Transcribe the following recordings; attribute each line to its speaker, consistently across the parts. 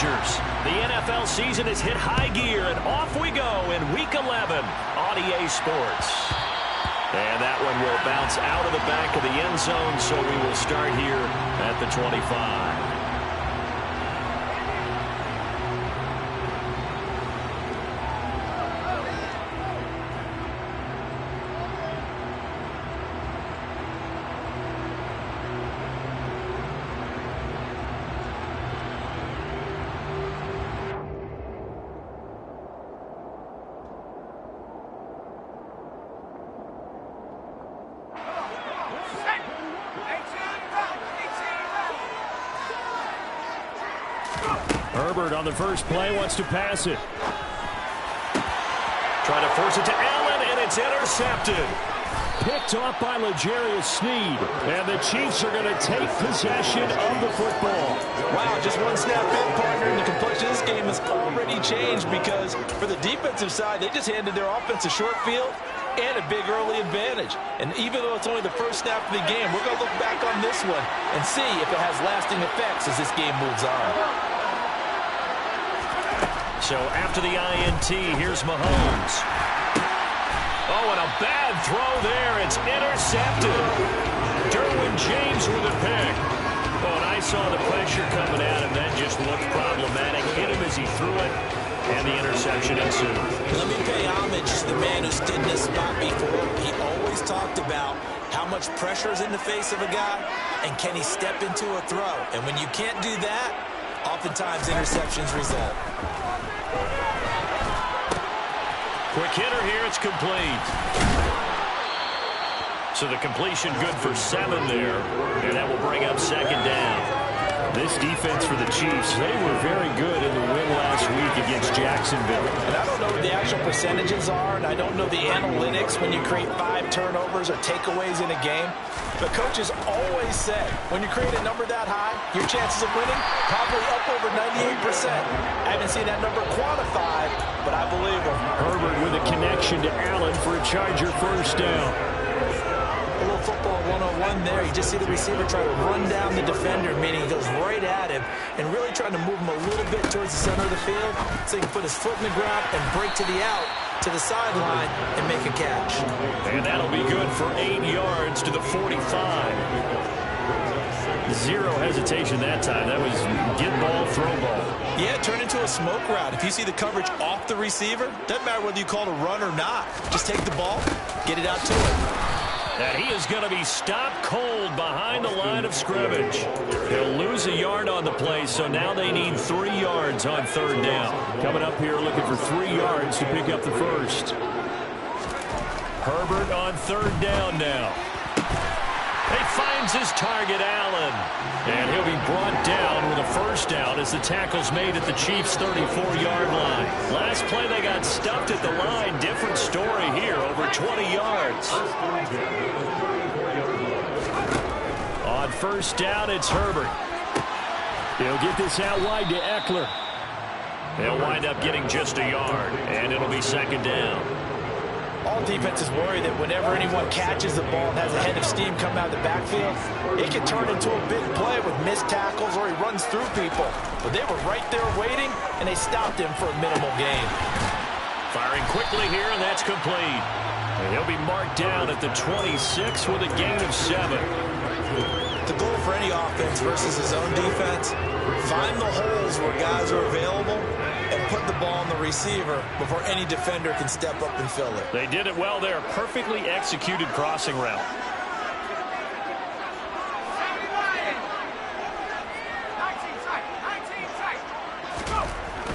Speaker 1: Chargers. The NFL season has hit high gear, and off we go in Week 11 on EA Sports. And that one will bounce out of the back of the end zone, so we will start here at the 25. Herbert on the first play wants to pass it. Trying to force it to Allen, and it's intercepted. Picked off by L'Jarius Sneed, and the Chiefs are going to take possession of the football.
Speaker 2: Wow, just one snap in, partner, and the complexion of this game has already changed because for the defensive side, they just handed their offense a short field and a big early advantage. And even though it's only the first snap of the game, we're going to look back on this one and see if it has lasting effects as this game moves on.
Speaker 1: So after the INT, here's Mahomes. Oh, and a bad throw there. It's intercepted. Derwin James with a pick. Oh, and I saw the pressure coming at him. That just looked problematic. Hit him as he threw it, and the interception ensued.
Speaker 3: Let me pay homage to the man who stood in this spot before. He always talked about how much pressure is in the face of a guy, and can he step into a throw. And when you can't do that, oftentimes interceptions result.
Speaker 1: Quick hitter here, it's complete. So the completion good for 7 there, and that will bring up second down. This defense for the Chiefs, they were very good in the win last week against Jacksonville.
Speaker 2: And I don't know what the actual percentages are, and I don't know the analytics when you create 5 turnovers or takeaways in a game. But coaches always say, when you create a number that high, your chances of winning probably up over 98%. I haven't seen that number quantified, but I believe him.
Speaker 1: Herbert with a connection to Allen for a Charger first down.
Speaker 2: A little football 101 there. You just see the receiver try to run down the defender, meaning he goes right at him and really trying to move him a little bit towards the center of the field so he can put his foot in the ground and break to the out, to the sideline, and make a catch.
Speaker 1: And that'll be good for 8 yards to the 45. Zero hesitation that time. That was get ball, throw ball.
Speaker 2: Yeah, turn into a smoke route. If you see the coverage off the receiver, doesn't matter whether you call it a run or not. Just take the ball, get it out to him.
Speaker 1: And he is going to be stopped cold behind the line of scrimmage. They'll lose a yard on the play, so now they need 3 yards on third down. Coming up here looking for 3 yards to pick up the first. Herbert on third down now. He finds his target, Allen. And he'll be brought down with a first down as the tackle's made at the Chiefs' 34-yard line. Last play, they got stuffed at the line. Different story here, over 20 yards. On first down, it's Herbert. He'll get this out wide to Eckler. They'll wind up getting just a yard, and it'll be second down.
Speaker 2: All defenses worry that whenever anyone catches the ball and has a head of steam come out of the backfield, it can turn into a big play with missed tackles or he runs through people. But they were right there waiting, and they stopped him for a minimal gain.
Speaker 1: Firing quickly here, and that's complete. And he'll be marked down at the 26 with a gain of 7.
Speaker 2: The goal for any offense versus his own defense, find the holes where guys are available and put the ball on the receiver before any defender can step up and fill it.
Speaker 1: They did it well there. Perfectly executed crossing route.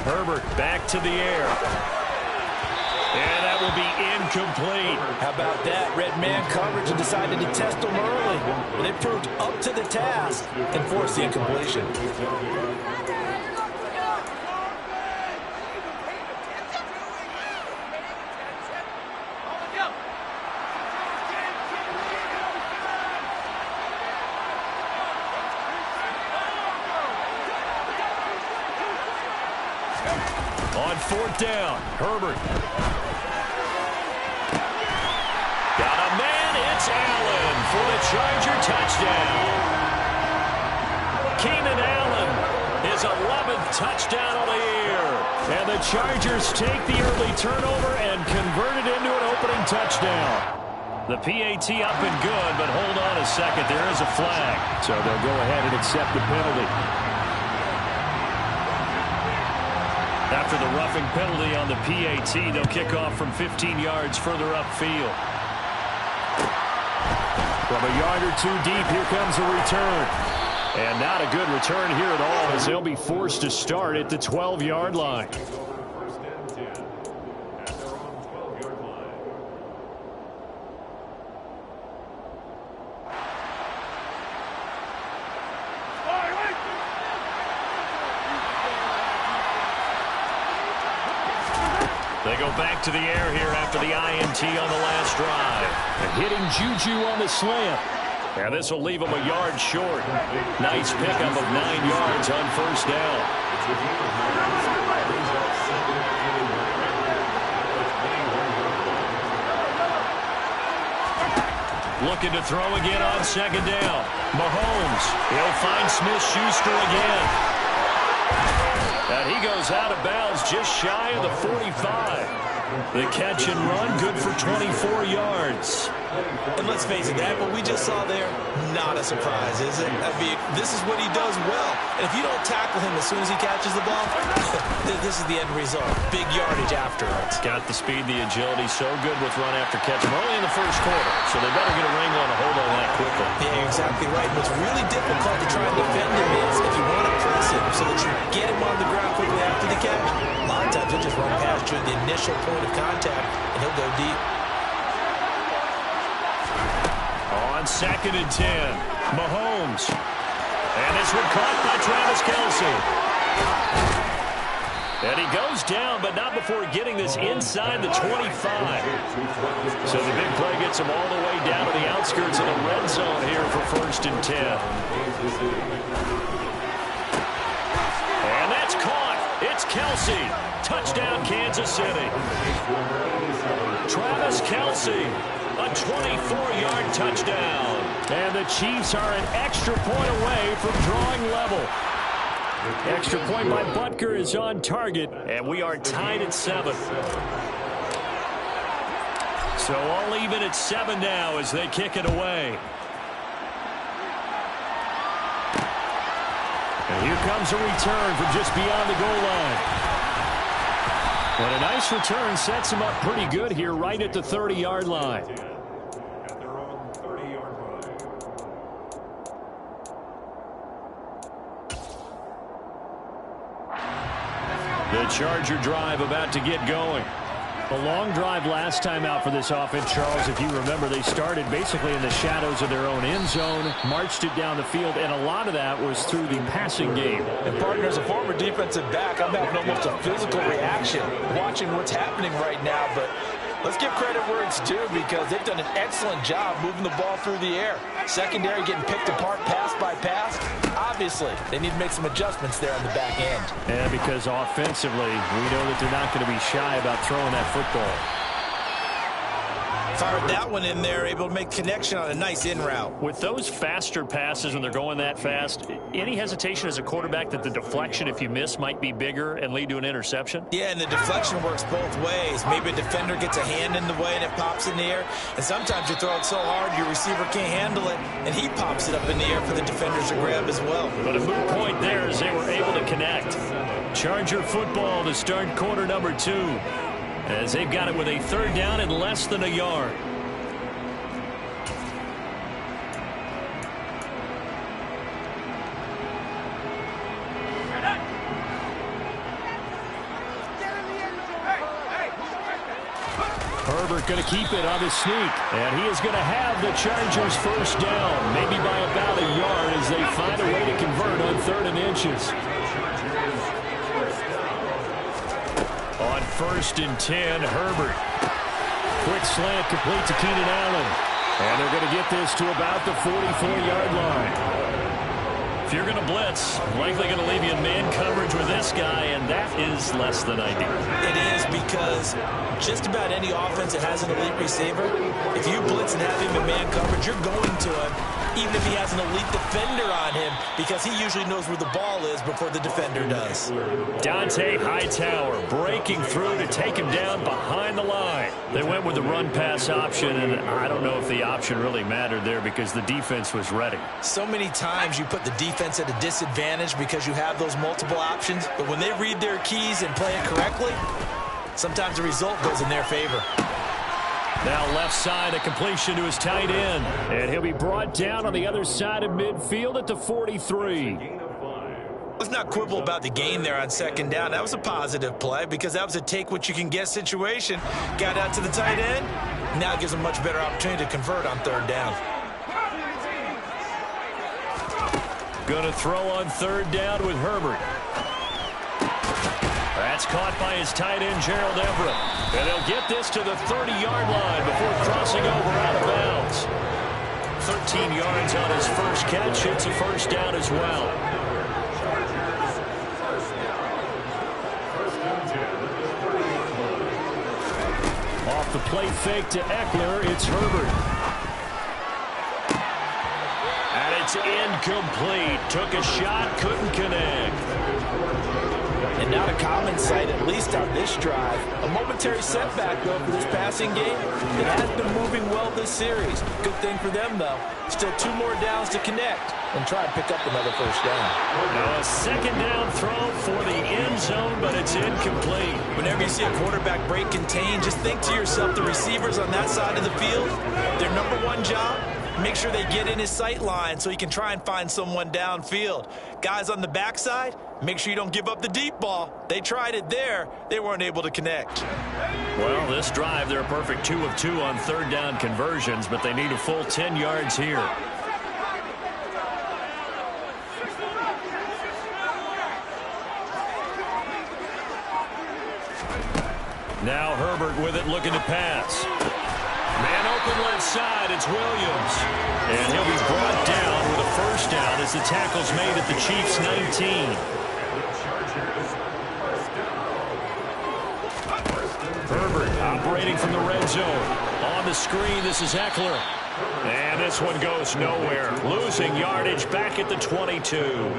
Speaker 1: Herbert back to the air. And that will be incomplete.
Speaker 2: How about that? Red man coverage and decided to test them early. But they proved up to the task and forced the incompletion.
Speaker 1: On fourth down, Herbert. Got a man, it's Allen for the Charger touchdown. Keenan Allen, his his 11th touchdown of the year. And the Chargers take the early turnover and convert it into an opening touchdown. The PAT up and good, but hold on a second. There is a flag. So they'll go ahead and accept the penalty. After the roughing penalty on the PAT, they'll kick off from 15 yards further upfield. From a yard or two deep, here comes a return. And not a good return here at all, as they'll be forced to start at the 12-yard line. They go back to the air here after the INT on the last drive. And hitting Juju on the slant. And this will leave him a yard short. Nice pickup of 9 yards on first down. Looking to throw again on second down. Mahomes. He'll find Smith-Schuster again. And he goes out of bounds just shy of the 45. The catch and run, good for 24 yards.
Speaker 3: And let's face it, that what we just saw there, not a surprise, is it? I mean, this is what he does well. And if you don't tackle him as soon as he catches the ball, this is the end result. Big yardage afterwards.
Speaker 1: Got the speed, the agility, so good with run after catch. We're only in the first quarter, so they better get a wrangle and a hold on that quickly.
Speaker 3: Yeah, you're exactly right. What's really difficult to try and defend him is if you want to press him so that you get him on the ground quickly after the catch, a lot of times he'll just run past you at the initial point of contact, and he'll go deep.
Speaker 1: On 2nd and 10, Mahomes. And this one caught by Travis Kelce. And he goes down, but not before getting this inside the 25. So the big play gets him all the way down to the outskirts of the red zone here for 1st and 10. And that's caught. It's Kelce. Touchdown, Kansas City. Travis Kelce. A 24-yard touchdown. And the Chiefs are an extra point away from drawing level. Extra point by Butker is on target, and we are tied at 7. So all even at 7 now as they kick it away. And here comes a return from just beyond the goal line. But a nice return sets him up pretty good here right at the 30-yard line. The Charger drive about to get going. A long drive last time out for this offense, Charles. If you remember, they started basically in the shadows of their own end zone, marched it down the field, and a lot of that was through the passing game.
Speaker 2: And partner, as a former defensive back, I'm having almost a physical reaction watching what's happening right now, but let's give credit where it's due because they've done an excellent job moving the ball through the air. Secondary getting picked apart pass by pass. Obviously, they need to make some adjustments there on the back end.
Speaker 1: And because offensively, we know that they're not going to be shy about throwing that football.
Speaker 3: Fired that one in there, able to make connection on a nice in route.
Speaker 1: With those faster passes when they're going that fast, any hesitation as a quarterback that the deflection, if you miss, might be bigger and lead to an interception?
Speaker 3: Yeah, and the deflection works both ways. Maybe a defender gets a hand in the way and it pops in the air. And sometimes you throw it so hard your receiver can't handle it, and he pops it up in the air for the defenders to grab as well.
Speaker 1: But a moot point there as they were able to connect. Charger football to start quarter number 2. As they've got it with a 3rd down and less than a yard. Herbert going to keep it on the sneak. And he is going to have the Chargers 1st down, maybe by about a yard as they find a way to convert on 3rd and inches. On 1st and 10, Herbert. Quick slant complete to Keenan Allen. And they're going to get this to about the 44-yard line. If you're going to blitz, likely going to leave you in man coverage with this guy, and that is less than ideal.
Speaker 3: It is because just about any offense that has an elite receiver, if you blitz and have him in man coverage, you're going to him even if he has an elite defender on him, because he usually knows where the ball is before the defender does.
Speaker 1: Dante Hightower breaking through to take him down behind the line. They went with the run-pass option, and I don't know if the option really mattered there because the defense was ready.
Speaker 3: So many times you put the defense at a disadvantage because you have those multiple options, but when they read their keys and play it correctly, sometimes the result goes in their favor.
Speaker 1: Now left side, a completion to his tight end. And he'll be brought down on the other side of midfield at the 43.
Speaker 3: Let's not quibble about the gain there on second down. That was a positive play because that was a take-what-you-can-get situation. Got out to the tight end. Now it gives him a much better opportunity to convert on third down.
Speaker 1: Going to throw on third down with Herbert. That's caught by his tight end, Gerald Everett. And they'll get this to the 30-yard line before crossing over out of bounds. 13 yards on his first catch. It's a first down as well. Off the play fake to Eckler, it's Herbert. And it's incomplete. Took a shot, couldn't connect.
Speaker 3: And not a common sight, at least on this drive. A momentary setback, though, for this passing game. It has been moving well this series. Good thing for them, though. Still 2 more downs to connect and try and pick up another first down.
Speaker 1: Now a second down throw for the end zone, but it's incomplete.
Speaker 3: Whenever you see a quarterback break contain, just think to yourself, the receivers on that side of the field, their #1 job, make sure they get in his sight line so he can try and find someone downfield. Guys on the backside, make sure you don't give up the deep ball. They tried it there. They weren't able to connect.
Speaker 1: Well, this drive, they're a perfect 2 of 2 on third down conversions, but they need a full 10 yards here. Now Herbert with it, looking to pass. Man open left side, it's Williams. And he'll be brought down with a first down as the tackle's made at the Chiefs' 19. Herbert operating from the red zone. On the screen, this is Eckler. And this one goes nowhere. Losing yardage back at the 22.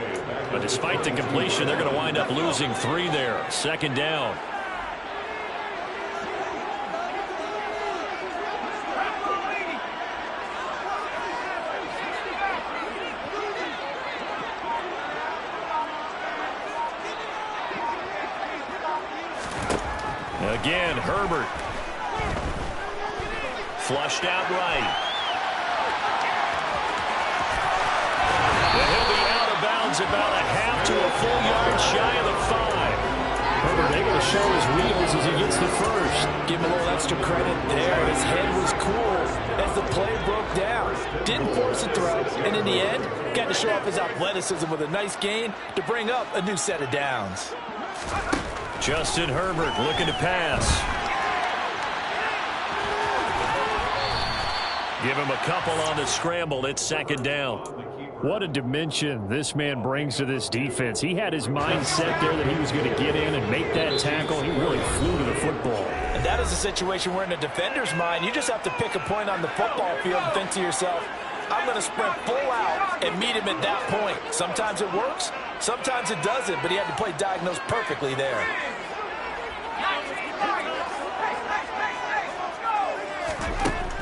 Speaker 1: But despite the completion, they're going to wind up losing 3 there. Second down. Again, Herbert. Flushed out right. And he'll be out of bounds about a half to a full yard shy of the 5. Herbert able to show his wheels as he gets the first.
Speaker 3: Give him a little extra credit there. His head was cool as the play broke down. Didn't force a throw, and in the end, got to show off his athleticism with a nice gain to bring up a new set of downs.
Speaker 1: Justin Herbert looking to pass. Give him a couple on the scramble. It's second down. What a dimension this man brings to this defense. He had his mind set there that he was going to get in and make that tackle. He really flew to the football.
Speaker 3: And that is a situation where in a defender's mind, you just have to pick a point on the football field and think to yourself, I'm going to sprint full out and meet him at that point. Sometimes it works, sometimes it doesn't, but he had to play diagnosed perfectly there.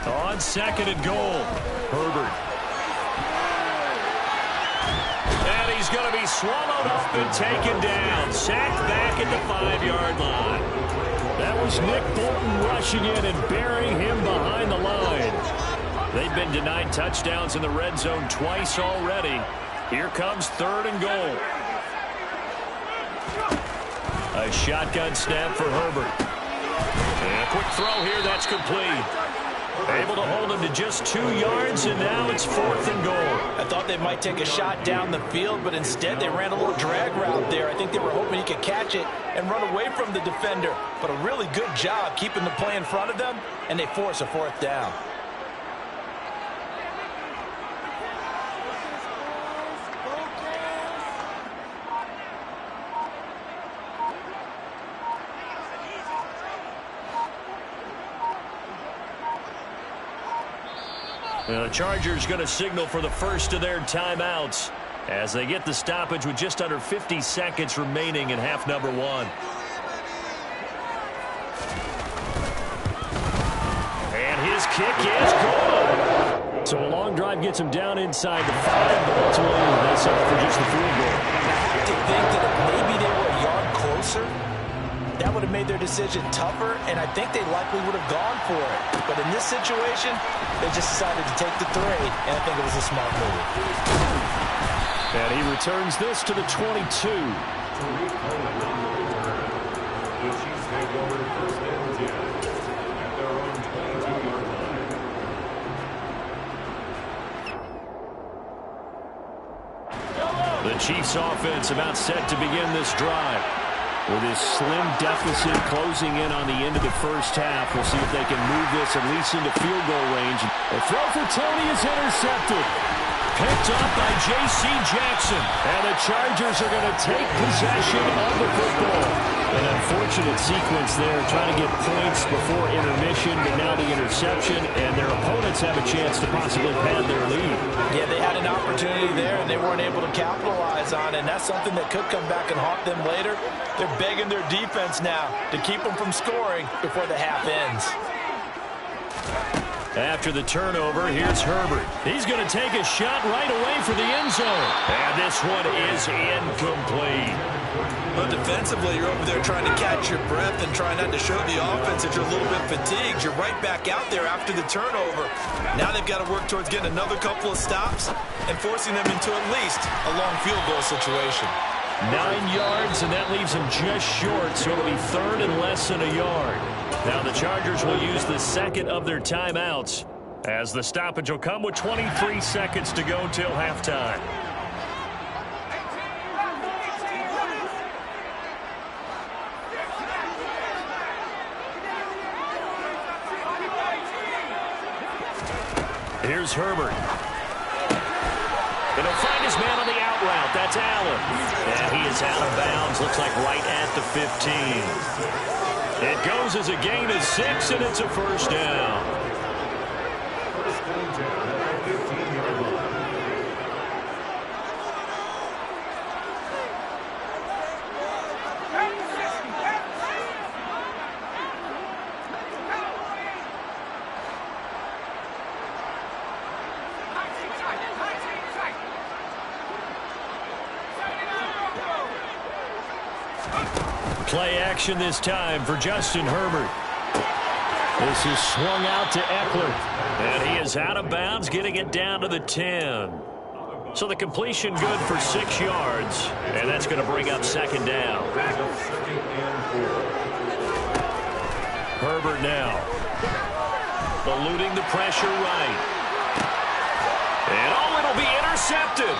Speaker 1: On second and goal, Herbert. And he's going to be swallowed up and taken down. Sacked back at the 5-yard line. That was Nick Bolton rushing in and burying him behind the line. They've been denied touchdowns in the red zone twice already. Here comes third and goal. A shotgun snap for Herbert. And a quick throw here, that's complete. Able to hold him to just 2 yards, and now it's fourth and goal.
Speaker 3: I thought they might take a shot down the field, but instead they ran a little drag route there. I think they were hoping he could catch it and run away from the defender. But a really good job keeping the play in front of them, and they force a fourth down.
Speaker 1: The Chargers going to signal for the first of their timeouts as they get the stoppage with just under 50 seconds remaining in half number one. And his kick is good. So a long drive gets him down inside the 5, but ultimately they settle for just the field goal.
Speaker 2: I have to think that if maybe they were a yard closer, that would have made their decision tougher, and I think they likely would have gone for it. But in this situation, they just decided to take the 3, and I think it was a smart move.
Speaker 1: And he returns this to the 22. The Chiefs offense about set to begin this drive. With his slim deficit closing in on the end of the first half, we'll see if they can move this at least into field goal range. The throw for Tony is intercepted. Picked up by J.C. Jackson. And the Chargers are going to take possession of the football. An unfortunate sequence there, trying to get points before intermission, but now the interception, and their opponents have a chance to possibly pad their lead.
Speaker 2: Yeah, they had an opportunity there, and they weren't able to capitalize on it, and that's something that could come back and haunt them later. They're begging their defense now to keep them from scoring before the half ends.
Speaker 1: After the turnover, here's Herbert. He's going to take a shot right away for the end zone. And this one is incomplete.
Speaker 2: Well, defensively, you're over there trying to catch your breath and trying not to show the offense that you're a little bit fatigued. You're right back out there after the turnover. Now they've got to work towards getting another couple of stops and forcing them into at least a long field goal situation.
Speaker 1: 9 yards, and that leaves them just short, so it'll be third and less than a yard. Now the Chargers will use the second of their timeouts as the stoppage will come with 23 seconds to go till halftime. Here's Herbert. And he'll find his man on the out route. That's Allen. And he is out of bounds. Looks like right at the 15. It goes as a gain of 6, and it's a first down. Play action this time for Justin Herbert. This is swung out to Eckler. And he is out of bounds, getting it down to the 10. So the completion good for 6 yards. And that's going to bring up second down. Herbert now. Eluding the pressure right. And oh, it'll be intercepted.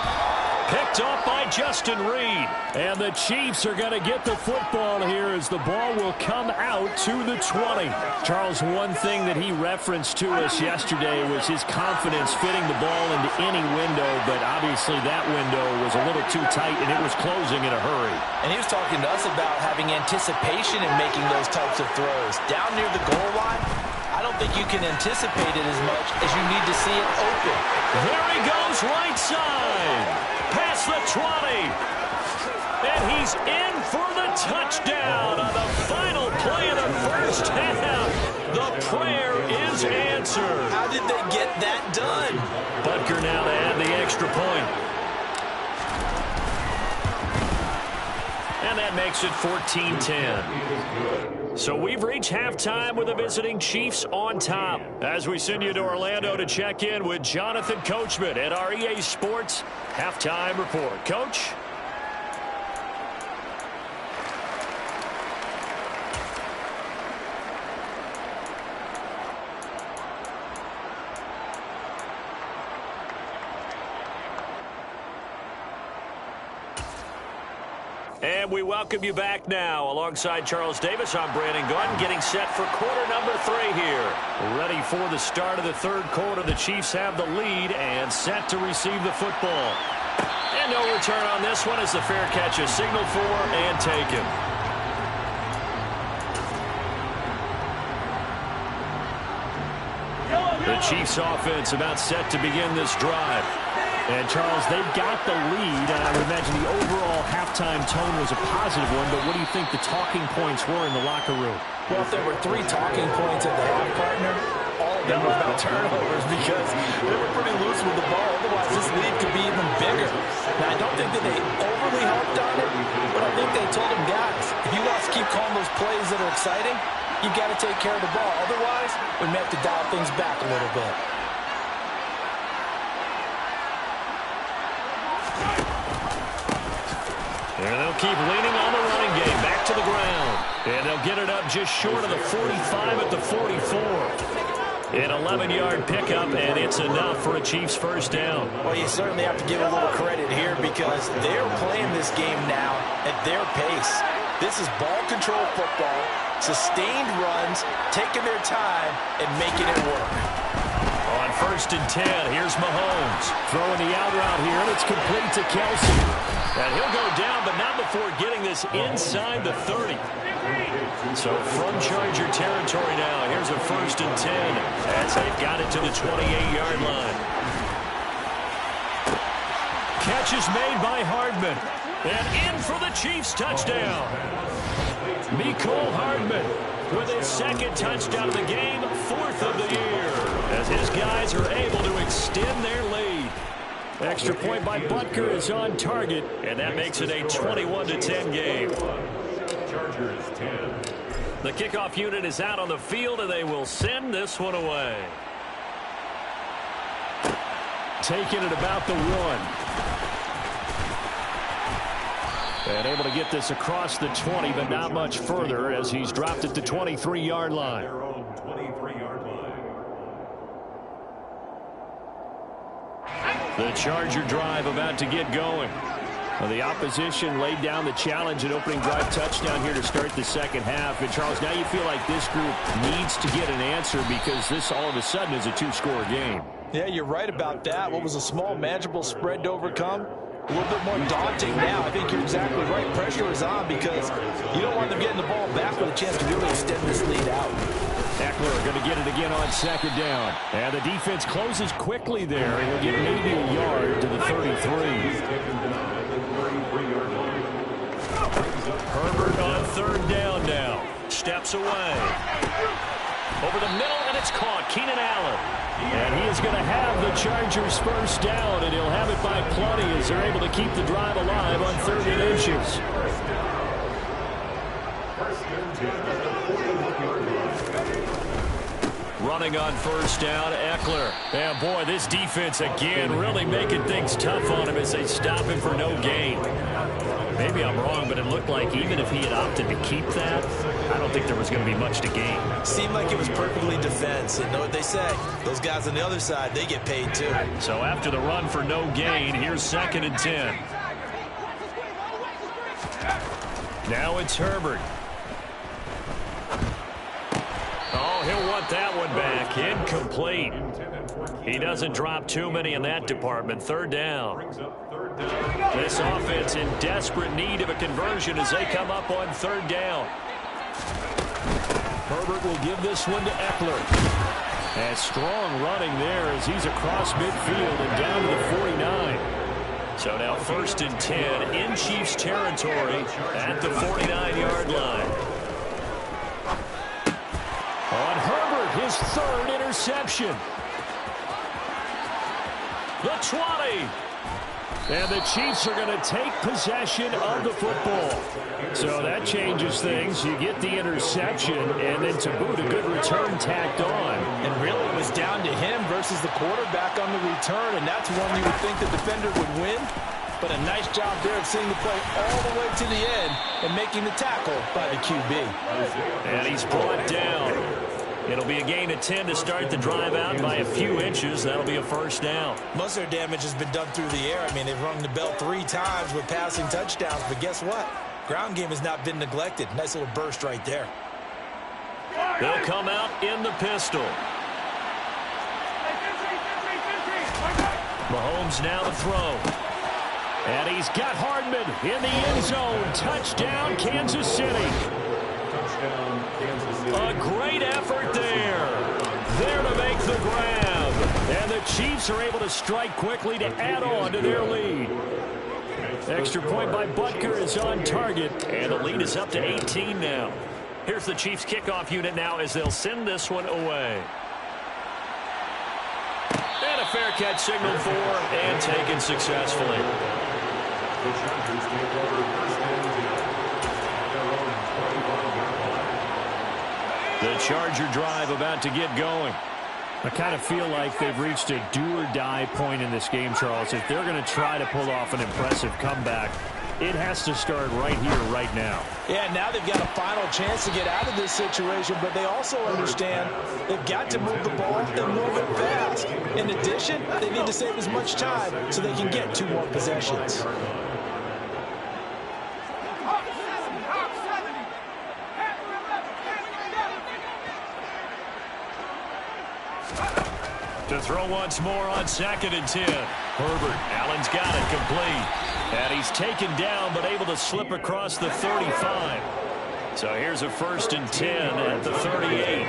Speaker 1: Picked off by Justin Reed. And the Chiefs are going to get the football here as the ball will come out to the 20. Charles, one thing that he referenced to us yesterday was his confidence fitting the ball into any window, but obviously that window was a little too tight and it was closing in a hurry.
Speaker 2: And he was talking to us about having anticipation in making those types of throws. Down near the goal line, I don't think you can anticipate it as much as you need to see it open.
Speaker 1: There he goes, right side. Past the 20. And he's in for the touchdown on the final play of the first half. The prayer is answered.
Speaker 2: How did they get that done?
Speaker 1: Butker now to add the extra point. And that makes it 14-10. So we've reached halftime with the visiting Chiefs on top. As we send you to Orlando to check in with Jonathan Coachman at our EA Sports Halftime Report. Coach? And we welcome you back now. Alongside Charles Davis, I'm Brandon Gaudin, getting set for quarter number 3 here. Ready for the start of the third quarter. The Chiefs have the lead and set to receive the football. And no return on this one as the fair catch is signaled for and taken. The Chiefs offense about set to begin this drive.
Speaker 4: And, Charles, they've got the lead, and I would imagine the overall halftime tone was a positive one, but what do you think the talking points were in the locker room?
Speaker 2: Well, if there were 3 talking points at the half, partner, all of them were about turnovers because they were pretty loose with the ball. Otherwise, this lead could be even bigger. Now, I don't think that they overly harped on it, but I think they told them, guys, if you want to keep calling those plays that are exciting, you've got to take care of the ball. Otherwise, we may have to dial things back a little bit.
Speaker 1: And they'll keep leaning on the running game. Back to the ground. And they'll get it up just short of the 45 at the 44. An 11-yard pickup, and it's enough for a Chiefs first down.
Speaker 2: Well, you certainly have to give a little credit here because they're playing this game now at their pace. This is ball control football, sustained runs, taking their time, and making it work.
Speaker 1: On 1st and 10, here's Mahomes. Throwing the out route here, and it's complete to Kelsey. And he'll go down, but not before getting this inside the 30. So from Charger territory now, here's a 1st and 10 as they've got it to the 28-yard line. Catch is made by Hardman. And in for the Chiefs touchdown. Mecole Hardman with his 2nd touchdown of the game, 4th of the year, as his guys are able to extend their lead. Extra point by Butker is on target, and that makes it a 21-10 game. Chargers 10. The kickoff unit is out on the field, and they will send this one away. Taking it about the 1. And able to get this across the 20, but not much further as he's dropped at the 23-yard line. The Charger drive about to get going. Well, the opposition laid down the challenge and opening drive touchdown here to start the second half. And, Charles, now you feel like this group needs to get an answer because this all of a sudden is a 2-score game.
Speaker 2: Yeah, you're right about that. What was a small, manageable spread to overcome? A little bit more daunting now. I think you're exactly right. Pressure is on because you don't want them getting the ball back with a chance to really extend this lead out.
Speaker 1: Eckler going to get it again on 2nd down. And the defense closes quickly there. He'll get maybe a yard to the 33. Herbert on 3rd down now. Steps away. Over the middle, and it's caught. Keenan Allen. And he is going to have the Chargers first down, and he'll have it by plenty as they're able to keep the drive alive on 3rd and inches. Running on 1st down, Eckler. And boy, this defense again really making things tough on him as they stop him for no gain. Maybe I'm wrong, but it looked like even if he had opted to keep that, I don't think there was going to be much to gain.
Speaker 2: Seemed like it was perfectly defense. And know what they say, those guys on the other side, they get paid too.
Speaker 1: So after the run for no gain, here's 2nd and 10. Now it's Herbert. Oh, he'll want that one back. Incomplete. He doesn't drop too many in that department. 3rd down. This offense in desperate need of a conversion as they come up on 3rd down. Herbert will give this one to Eckler. And strong running there as he's across midfield and down to the 49. So now 1st and 10 in Chiefs territory at the 49-yard line. On Herbert, his 3rd interception. The 20. And the Chiefs are going to take possession of the football. So that changes things. You get the interception, and then to boot, a good return tacked on.
Speaker 2: And really, it was down to him versus the quarterback on the return, and that's one you would think the defender would win. But a nice job there of seeing the play all the way to the end and making the tackle by the QB.
Speaker 1: And he's brought down. It'll be a gain of 10 to start the drive out by a few inches. That'll be a 1st down.
Speaker 2: Most of their damage has been done through the air. I mean, they've rung the bell 3 times with passing touchdowns. But guess what? Ground game has not been neglected. Nice little burst right there.
Speaker 1: They'll come out in the pistol. Mahomes now to throw. And he's got Hardman in the end zone. Touchdown, Kansas City. A great effort there. There to make the grab. And the Chiefs are able to strike quickly to add on to their lead. Extra point by Butker is on target, and the lead is up to 18 now. Here's the Chiefs kickoff unit now as they'll send this one away. And a fair catch signaled for and taken successfully. The Charger drive about to get going.
Speaker 4: I kind of feel like they've reached a do-or-die point in this game, Charles. If they're going to try to pull off an impressive comeback, it has to start right here, right now.
Speaker 2: Yeah, now they've got a final chance to get out of this situation, but they also understand they've got to move the ball and move it fast. In addition, they need to save as much time so they can get 2 more possessions.
Speaker 1: To throw once more on 2nd and 10. Herbert, Allen's got it complete. And he's taken down but able to slip across the 35. So here's a 1st and 10 at the 38.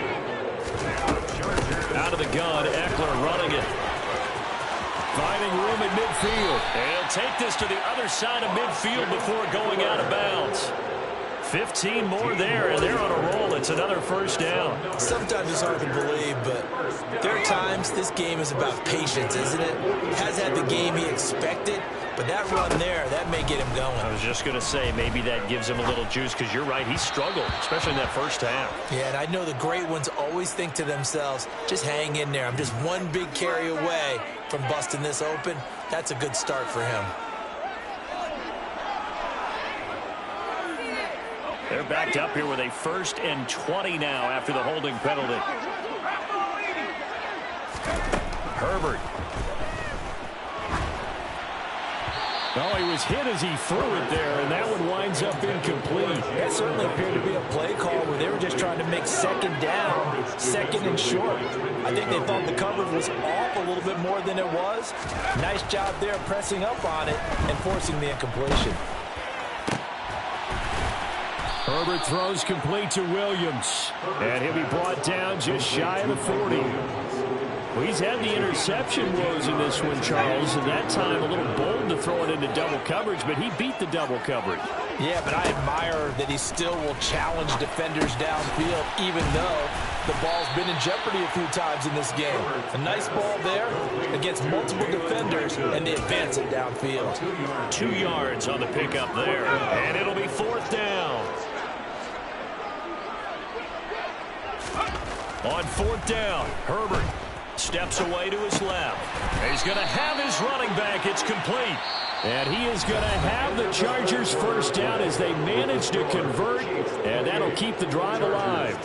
Speaker 1: Out of the gun, Eckler running it. Finding room at midfield. And he'll take this to the other side of midfield before going out of bounds. 15 more there, and they're on a roll. It's another 1st down.
Speaker 3: Sometimes it's hard to believe, but there are times this game is about patience, isn't it? Has had the game he expected, but that run there, that may get him going.
Speaker 1: I was just going to say, maybe that gives him a little juice, because you're right, he struggled, especially in that 1st half.
Speaker 3: Yeah, and I know the great ones always think to themselves, just hang in there. I'm just one big carry away from busting this open. That's a good start for him.
Speaker 1: They're backed up here with a 1st and 20 now after the holding penalty. Herbert.
Speaker 4: Oh, he was hit as he threw it there, and that one winds up incomplete.
Speaker 2: That certainly appeared to be a play call where they were just trying to make 2nd down, 2nd and short. I think they thought the coverage was off a little bit more than it was. Nice job there pressing up on it and forcing the incompletion.
Speaker 4: Herbert throws complete to Williams. And he'll be brought down just shy of the 40. Well, he's had the interception woes in this one, Charles, and that time a little bold to throw it into double coverage, but he beat the double coverage.
Speaker 2: Yeah, but I admire that he still will challenge defenders downfield, even though the ball's been in jeopardy a few times in this game. A nice ball there against multiple defenders, and they advance it downfield.
Speaker 1: 2 yards on the pickup there, and it'll be 4th down. On 4th down, Herbert steps away to his left. He's going to have his running back. It's complete.
Speaker 4: And he is going to have the Chargers 1st down as they manage to convert, and that'll keep the drive alive.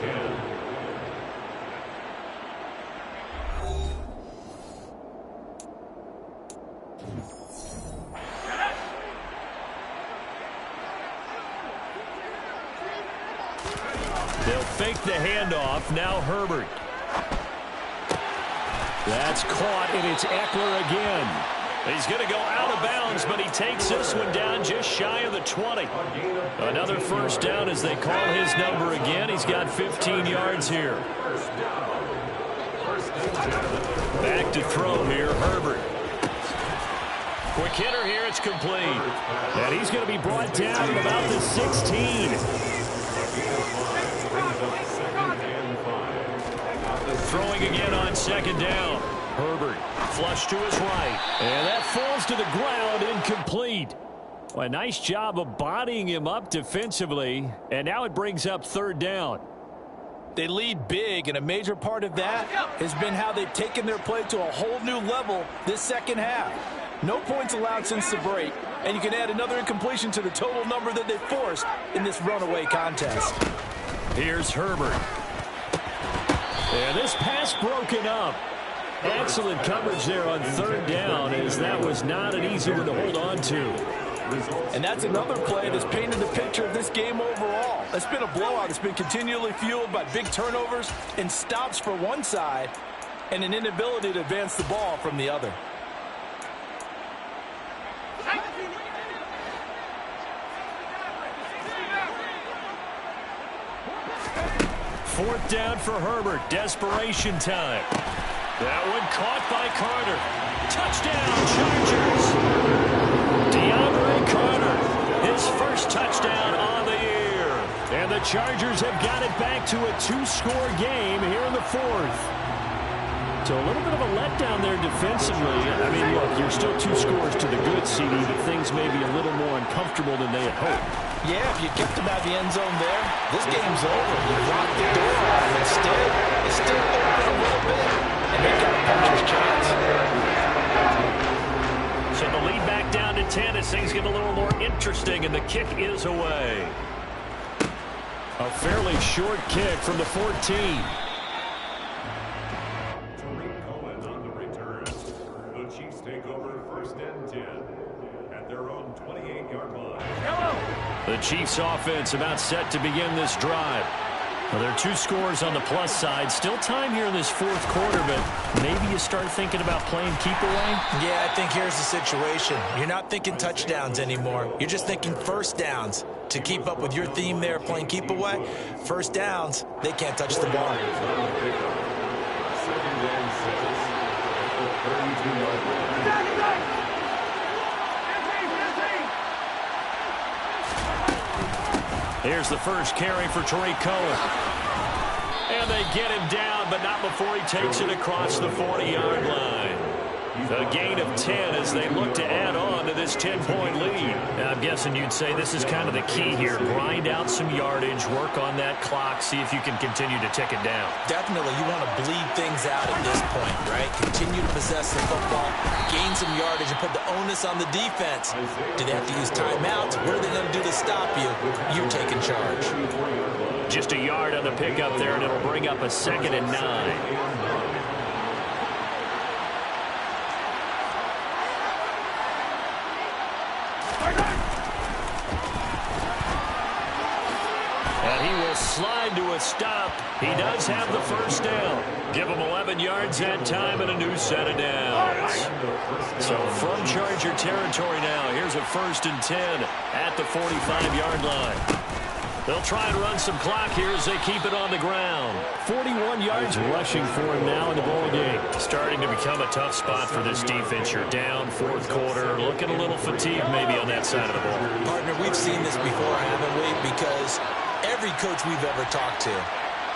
Speaker 1: They'll fake the handoff. Now Herbert.
Speaker 4: That's caught, and it's Eckler again.
Speaker 1: He's going to go out of bounds, but he takes this one down just shy of the 20. Another 1st down as they call his number again. He's got 15 yards here. Back to throw here, Herbert. Quick hitter here, it's complete.
Speaker 4: And he's going to be brought down at about the 16.
Speaker 1: Throwing again on 2nd down. Herbert flush to his right.
Speaker 4: And that falls to the ground, incomplete. Well, a nice job of bodying him up defensively. And now it brings up 3rd down.
Speaker 2: They lead big, and a major part of that has been how they've taken their play to a whole new level this 2nd half. No points allowed since the break, and you can add another incompletion to the total number that they forced in this runaway contest.
Speaker 1: Here's Herbert.
Speaker 4: And this pass broken up. Excellent coverage there on 3rd down, as that was not an easy one to hold on to.
Speaker 2: And that's another play that's painted the picture of this game overall. It's been a blowout. It's been continually fueled by big turnovers and stops for one side and an inability to advance the ball from the other.
Speaker 1: Fourth down for Herbert. Desperation time. That one caught by Carter. Touchdown, Chargers. DeAndre Carter, his first touchdown on the year. And the Chargers have got it back to a 2-score game here in the fourth. So a little bit of a letdown there defensively. I mean, look, you're still 2 scores to the good, CD, but things may be a little more uncomfortable than they had hoped. Yeah, if you kept them out of the end zone there, this game's over. You locked the door off. Instead, it's still open a little bit, and they got a puncher's chance. So the lead back down to 10 as things get a little more interesting, and the kick is away. A fairly short kick from the 14. The Chiefs offense about set to begin this drive. Well, there are 2 scores on the plus side. Still time here in this fourth quarter, but maybe you start thinking about playing keep away?
Speaker 3: Yeah, I think here's the situation. You're not thinking touchdowns anymore. You're just thinking first downs. To keep up with your theme there, playing keep away, first downs, they can't touch the ball. Here's the first carry for Tariq Cohen. And they get him down, but not before he takes it across the 40-yard line. A gain of 10 as they look to add on to this 10-point lead. Now, I'm guessing you'd say this is kind of the key here. Grind out some yardage, work on that clock, see if you can continue to tick it down. Definitely, you want to bleed things out at this point, right? Continue to possess the football, gain some yardage, and put the onus on the defense. Do they have to use timeouts? What are they going to do to stop you? You're taking charge. Just a yard on the pickup there, and it'll bring up a 2nd and 9. Slide to a stop. He does have the first down. Give him 11 yards that time and a new set of downs. So from Charger territory now, here's a 1st and 10 at the 45-yard line. They'll try and run some clock here as they keep it on the ground. 41 yards rushing for him now in the ball game. Starting to become a tough spot for this defense. You're down, fourth quarter, looking a little fatigued maybe on that side of the ball. Partner, we've seen this before, haven't we? Because every coach we've ever talked to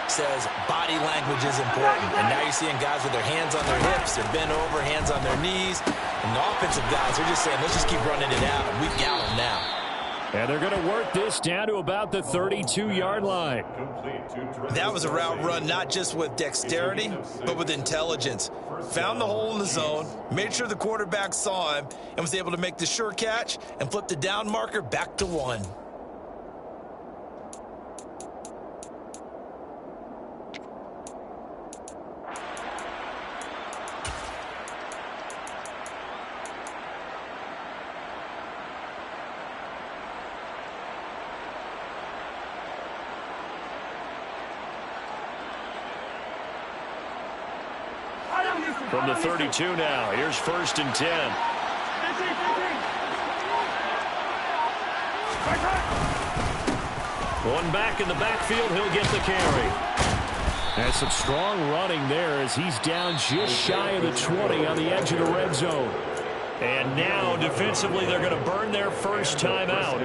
Speaker 3: says body language is important. And now you're seeing guys with their hands on their hips, they're bent over, hands on their knees. And the offensive guys are just saying, let's just keep running it out. And we've got them now. And they're going to work this down to about the 32-yard line. That was a route run not just with dexterity, but with intelligence. Found the hole in the zone, made sure the quarterback saw him, and was able to make the sure catch and flip the down marker back to 1. From the 32 now, here's 1st and 10. One back in the backfield, he'll get the carry. And some strong running there as he's down just shy of the 20 on the edge of the red zone. And now, defensively, they're going to burn their first time out.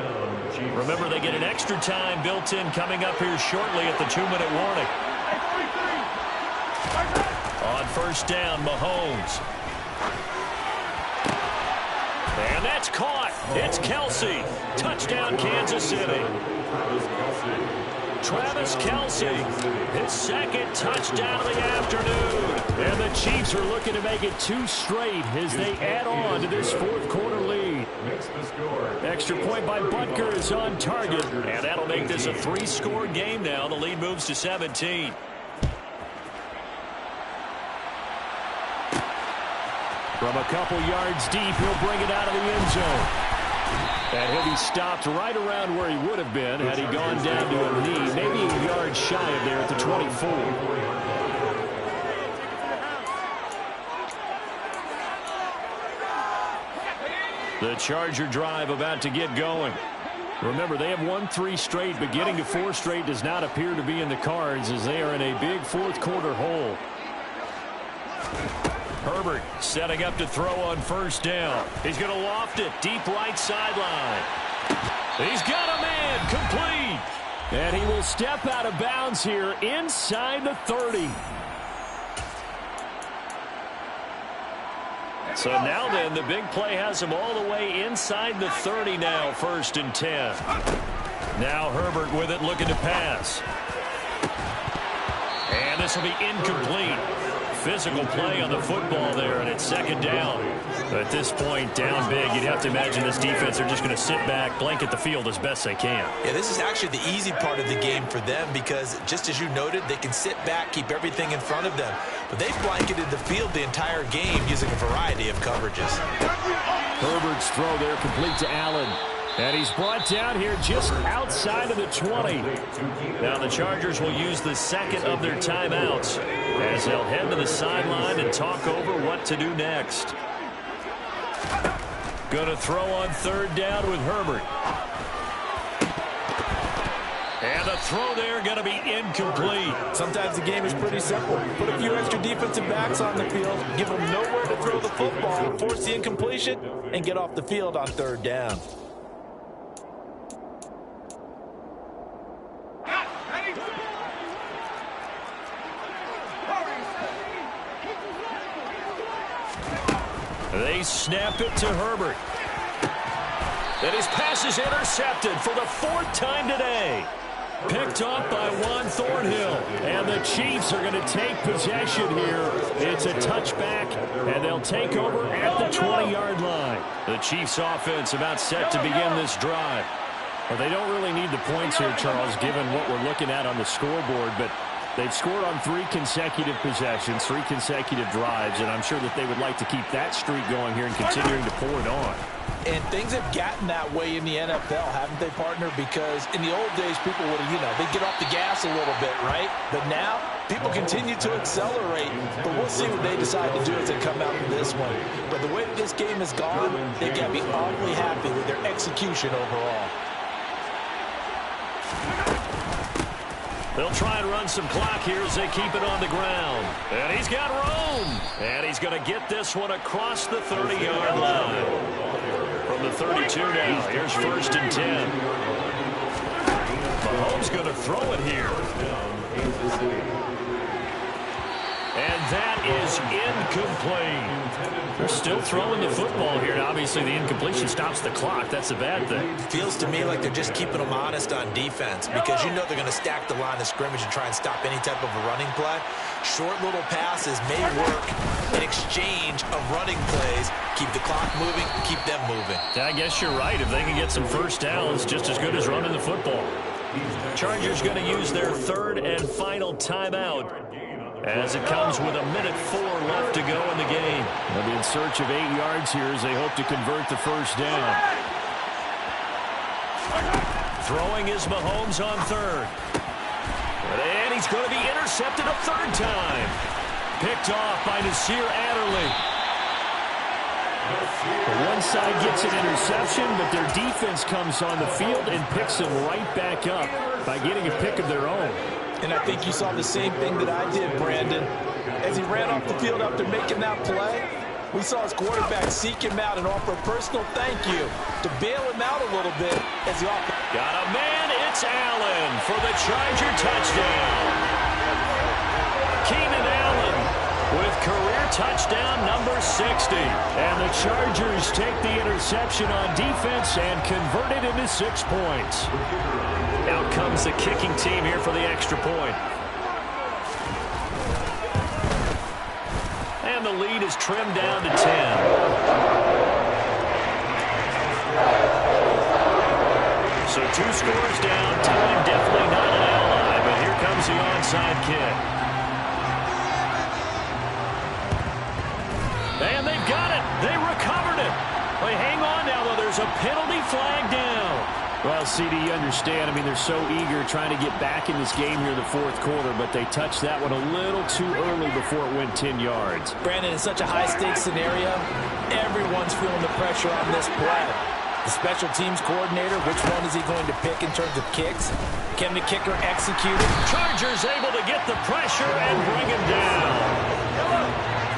Speaker 3: Remember, they get an extra time built in coming up here shortly at the 2-minute warning. On first down, Mahomes. And that's caught. It's Kelsey. Touchdown, Kansas City. Travis Kelsey, his 2nd touchdown of the afternoon. And the Chiefs are looking to make it 2 straight as they add on to this fourth quarter lead. Extra point by Butker is on target. And that'll make this a 3-score game now. The lead moves to 17. From a couple yards deep, he'll bring it out of the end zone. And he'll be stopped right around where he would have been had he gone down to a knee, maybe a yard shy of there at the 24. The Charger drive about to get going. Remember, they have won 3 straight, but getting to 4 straight does not appear to be in the cards as they are in a big fourth quarter hole.
Speaker 1: Herbert setting up to throw on first down. He's going to loft it deep right sideline. He's got a man complete.
Speaker 4: And he will step out of bounds here inside the 30.
Speaker 1: So now then, the big play has him all the way inside the 30 now, 1st and 10. Now Herbert with it, looking to pass. And this will be incomplete. Physical play on the football there, and it's 2nd down. At this point, down big, you'd have to imagine this defense are just going to sit back, blanket the field as best they can.
Speaker 3: Yeah, this is actually the easy part of the game for them because, just as you noted, they can sit back, keep everything in front of them. But they've blanketed the field the entire game using a variety of coverages.
Speaker 4: Herbert's throw there complete to Allen. And he's brought down here just outside of the 20.
Speaker 1: Now the Chargers will use the 2nd of their timeouts as they'll head to the sideline and talk over what to do next. Going to throw on 3rd down with Herbert. And the throw there going to be incomplete.
Speaker 2: Sometimes the game is pretty simple. Put a few extra defensive backs on the field, give them nowhere to throw the football, force the incompletion, and get off the field on 3rd down.
Speaker 1: They snap it to Herbert. And his pass is intercepted for the 4th time today. Picked off by Juan Thornhill.
Speaker 4: And the Chiefs are going to take possession here. It's a touchback, and they'll take over at the 20-yard line.
Speaker 1: The Chiefs offense about set to begin this drive.
Speaker 4: Well, they don't really need the points here, Charles, given what we're looking at on the scoreboard, but they've scored on 3 consecutive possessions, 3 consecutive drives, and I'm sure that they would like to keep that streak going here and continuing to pour it on.
Speaker 2: And things have gotten that way in the NFL, haven't they, partner? Because in the old days, people would, they'd get off the gas a little bit, right? But now, people continue to accelerate. But we'll see what they decide to do as they come out of this one. But the way that this game has gone, they've got to be awfully happy with their execution overall.
Speaker 1: They'll try and run some clock here as they keep it on the ground. And he's got room. And he's going to get this one across the 30-yard line. From the 32 now, here's 1st and 10. Mahomes going to throw it here. And that is incomplete. They're still throwing the football here. Now, obviously, the incompletion stops the clock. That's a bad thing.
Speaker 3: Feels to me like they're just keeping them honest on defense because they're going to stack the line of scrimmage and try and stop any type of a running play. Short little passes may work in exchange of running plays. Keep the clock moving, keep them moving.
Speaker 1: I guess you're right. If they can get some 1st downs, just as good as running the football. Chargers going to use their 3rd and final timeout as it comes with 1:04 left to go in the game.
Speaker 4: They'll be in search of 8 yards here as they hope to convert the 1st down.
Speaker 1: Throwing is Mahomes on 3rd. And he's going to be intercepted a 3rd time. Picked off by Nasir Adderley.
Speaker 4: One side gets an interception, but their defense comes on the field and picks them right back up by getting a pick of their own.
Speaker 2: And I think you saw the same thing that I did, Brandon. As he ran off the field after making that play, we saw his quarterback seek him out and offer a personal thank you to bail him out a little bit as he offered.
Speaker 1: Got a man, it's Allen for the Charger touchdown. Keenan Allen with career touchdown number 60.
Speaker 4: And the Chargers take the interception on defense and convert it into 6 points.
Speaker 1: Out comes the kicking team here for the extra point. And the lead is trimmed down to 10. So 2 scores down. Time definitely not an ally, but here comes the onside kick. And they've got it. They recovered it. They hang on now, though. There's a penalty flag down.
Speaker 4: Well, CD, you understand. I mean, they're so eager trying to get back in this game here in the 4th quarter, but they touched that one a little too early before it went 10 yards.
Speaker 2: Brandon, in such a high-stakes scenario, everyone's feeling the pressure on this play. The special teams coordinator, which one is he going to pick in terms of kicks? Can the kicker execute it?
Speaker 1: Chargers able to get the pressure and bring him down.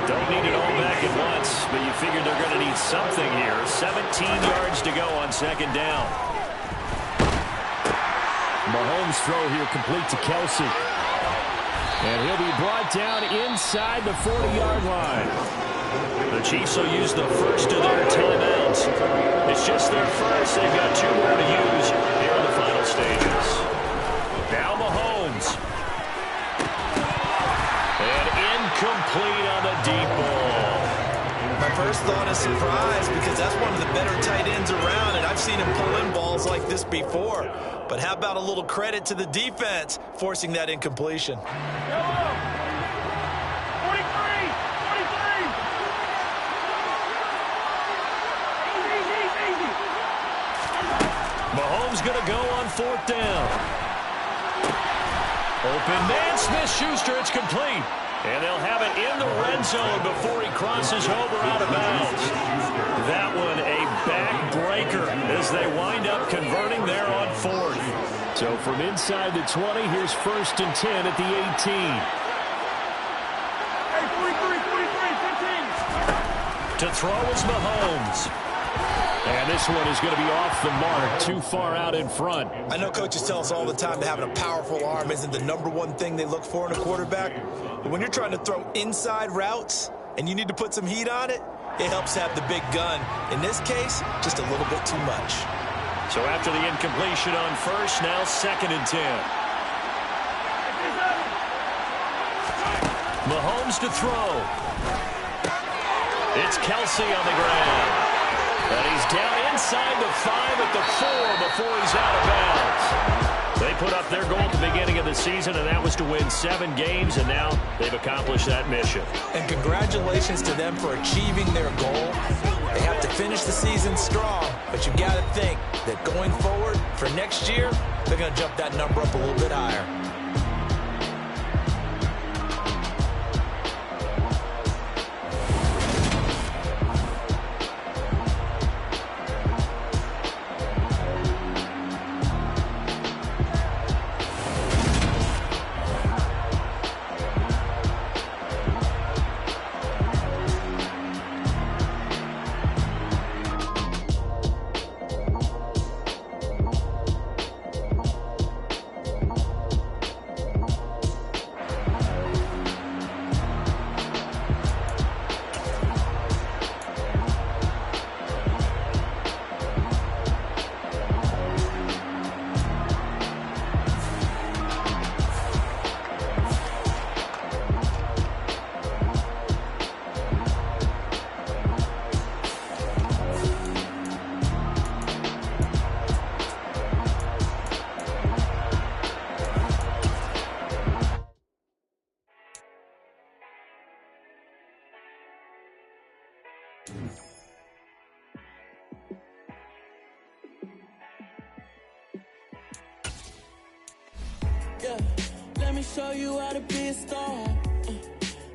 Speaker 4: Don't need it all back at once, but you figure they're going to need something here. 17 yards to go on second down. Mahomes' throw here complete to Kelsey. And he'll be brought down inside the 40-yard line. The Chiefs will use the first of their timeouts. It's just their first. They've got 2 more to use here in the final stages. Now Mahomes. And incomplete on the deep ball.
Speaker 2: My first thought is surprise because that's one of the better tight ends around, and I've seen him pull in balls like this before. But how about a little credit to the defense forcing that incompletion?
Speaker 1: Mahomes going to go on 4th down. Open man, Smith-Schuster, it's complete. And they'll have it in the red zone before he crosses over out of bounds. That one a backbreaker as they wind up converting there on 4th.
Speaker 4: So from inside the 20, here's 1st and 10 at the 18.
Speaker 1: To throw is Mahomes.
Speaker 4: And this one is going to be off the mark, too far out in front.
Speaker 2: I know coaches tell us all the time that having a powerful arm isn't the #1 thing they look for in a quarterback. But when you're trying to throw inside routes and you need to put some heat on it, it helps have the big gun. In this case, just a little bit too much.
Speaker 1: So after the incompletion on 1st, now 2nd and 10. Mahomes to throw. It's Kelsey on the ground. And he's down inside the 5 at the 4 before he's out of bounds. They put up their goal at the beginning of the season, and that was to win 7 games, and now they've accomplished that mission.
Speaker 2: And congratulations to them for achieving their goal. They have to finish the season strong, but you got to think that going forward for next year, they're going to jump that number up a little bit higher.
Speaker 5: Yeah, let me show you how to be a star.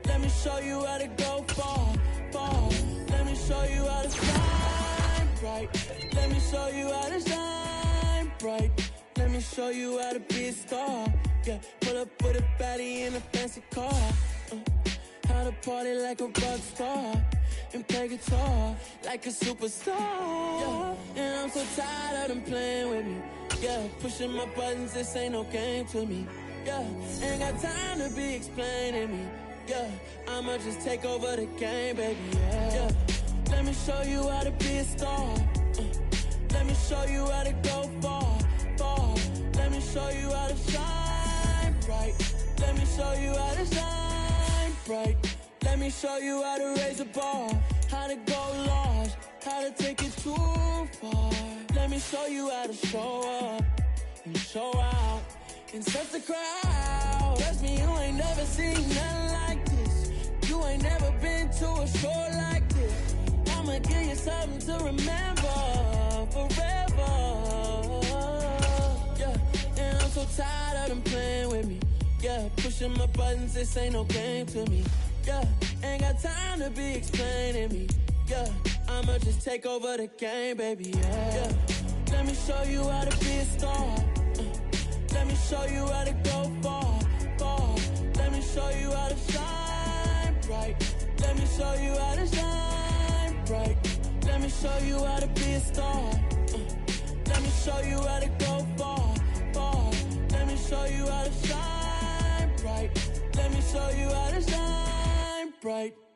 Speaker 5: Let me show you how to go far, far. Let me show you how to shine bright. Let me show you how to shine bright. Let me show you how to be a star. Yeah, pull up with a baddie in a fancy car. How to party like a rock star and play guitar like a superstar. Yeah, and I'm so tired of them playing with me. Yeah, pushing my buttons, this ain't no game to me. Yeah, ain't got time to be explaining me. Yeah, I'ma just take over the game, baby. Yeah, let me show you how to be a star. Let me show you how to go far, far. Let me show you how to shine bright. Let me show you how to shine bright. Let me show you how to raise a bar, how to go large, how to take it too far. Let me show you how to show up and show out and set the crowd. Trust me, you ain't never seen nothing like this. You ain't never been to a show like this. I'ma give you something to remember forever. Yeah, and I'm so tired of them playing with me. Yeah, pushing my buttons, this ain't no game to me. Yeah, ain't got time to be explaining me. Yeah, I'ma just take over the game, baby. Yeah, let me show you how to be a star. Let me show you how to go far, far. Let me show you how to shine bright. Let me show you how to shine bright. Let me show you how to be a star. Let me show you how to go far, far. Let me show you how to shine bright. Let me show you how to shine bright.